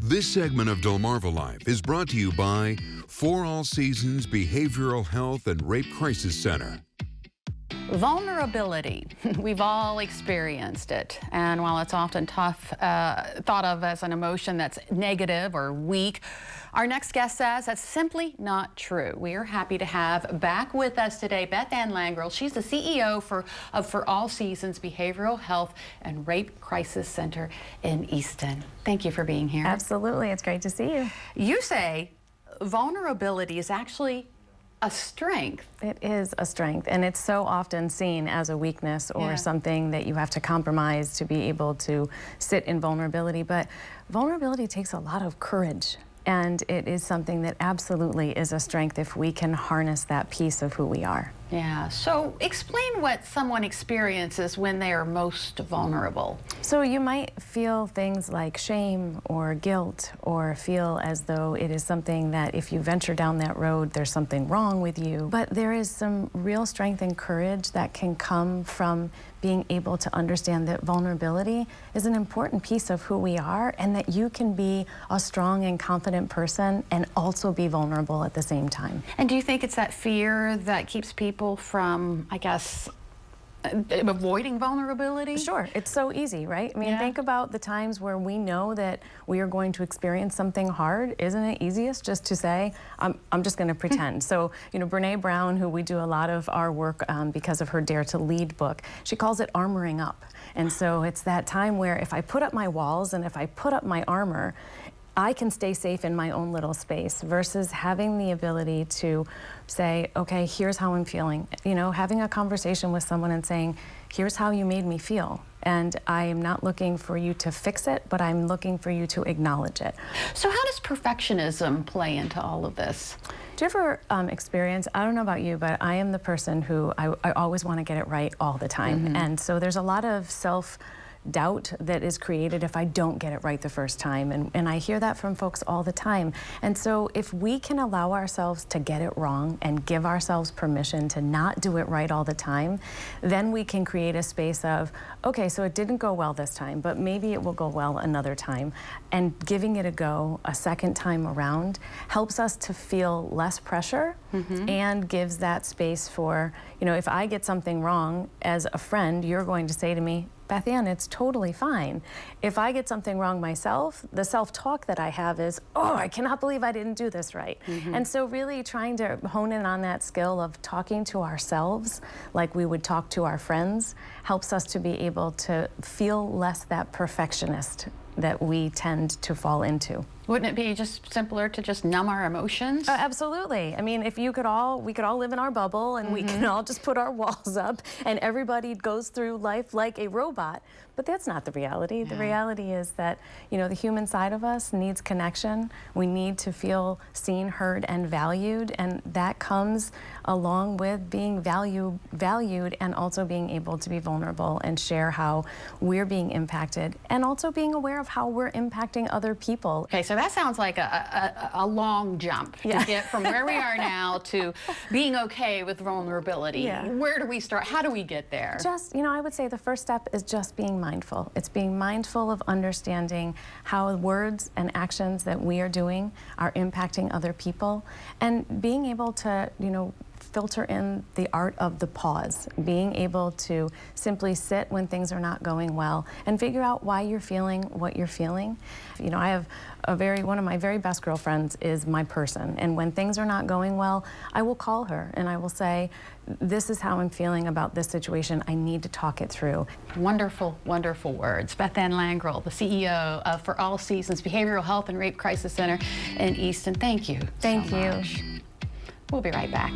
This segment of Delmarva Life is brought to you by For All Seasons Behavioral Health and Rape Crisis Center. Vulnerability. We've all experienced it. And while it's often thought of as an emotion that's negative or weak, our next guest says that's simply not true. We are happy to have back with us today Beth Langrell. She's the CEO of For All Seasons Behavioral Health and Rape Crisis Center in Easton. Thank you for being here. Absolutely. It's great to see you. You say vulnerability is actually a strength. It is a strength, and it's so often seen as a weakness or something that you have to compromise to be able to sit in vulnerability. But vulnerability takes a lot of courage, and it is something that absolutely is a strength if we can harness that piece of who we are. Yeah, so explain what someone experiences when they are most vulnerable. So you might feel things like shame or guilt, or feel as though it is something that if you venture down that road, there's something wrong with you. But there is some real strength and courage that can come from being able to understand that vulnerability is an important piece of who we are, and that you can be a strong and confident person and also be vulnerable at the same time. And do you think it's that fear that keeps people from, I guess, avoiding vulnerability? Sure, it's so easy, right? I mean, think about the times where we know that we are going to experience something hard. Isn't it easiest just to say, I'm just going to pretend? So, you know, Brene Brown, who we do a lot of our work because of her Dare to Lead book, she calls it armoring up. And so it's that time where if I put up my walls and if I put up my armor, I can stay safe in my own little space, versus having the ability to say, okay, here's how I'm feeling. You know, having a conversation with someone and saying, here's how you made me feel. And I am not looking for you to fix it, but I'm looking for you to acknowledge it. So how does perfectionism play into all of this? Do you ever experience, I don't know about you, but I am the person who I always want to get it right all the time. And so there's a lot of self-doubt that is created if I don't get it right the first time. And I hear that from folks all the time. And so if we can allow ourselves to get it wrong and give ourselves permission to not do it right all the time, then we can create a space of, okay, so it didn't go well this time, but maybe it will go well another time. And giving it a go a second time around helps us to feel less pressure and gives that space for, you know, if I get something wrong as a friend, you're going to say to me, Beth Ann, it's totally fine. If I get something wrong myself, the self-talk that I have is, oh, I cannot believe I didn't do this right. And so really trying to hone in on that skill of talking to ourselves like we would talk to our friends helps us to be able to feel less that perfectionist that we tend to fall into. Wouldn't it be just simpler to just numb our emotions? Absolutely. I mean, if we could all live in our bubble and we can all just put our walls up and everybody goes through life like a robot. But that's not the reality. The reality is that, you know, the human side of us needs connection. We need to feel seen, heard, and valued. And that comes along with being valued and also being able to be vulnerable and share how we're being impacted, and also being aware of how we're impacting other people. Okay, so that sounds like a long jump to get from where we are now to being okay with vulnerability. Where do we start? How do we get there? Just, you know, I would say the first step is just being mindful. It's being mindful of understanding how words and actions that we are doing are impacting other people, and being able to, you know, filter in the art of the pause, being able to simply sit when things are not going well and figure out why you're feeling what you're feeling. You know, I have one of my very best girlfriends is my person, and when things are not going well, I will call her and I will say, this is how I'm feeling about this situation. I need to talk it through. Wonderful, wonderful words. Beth Langrell, the CEO of For All Seasons Behavioral Health and Rape Crisis Center in Easton. Thank you. Thank you. Much. We'll be right back.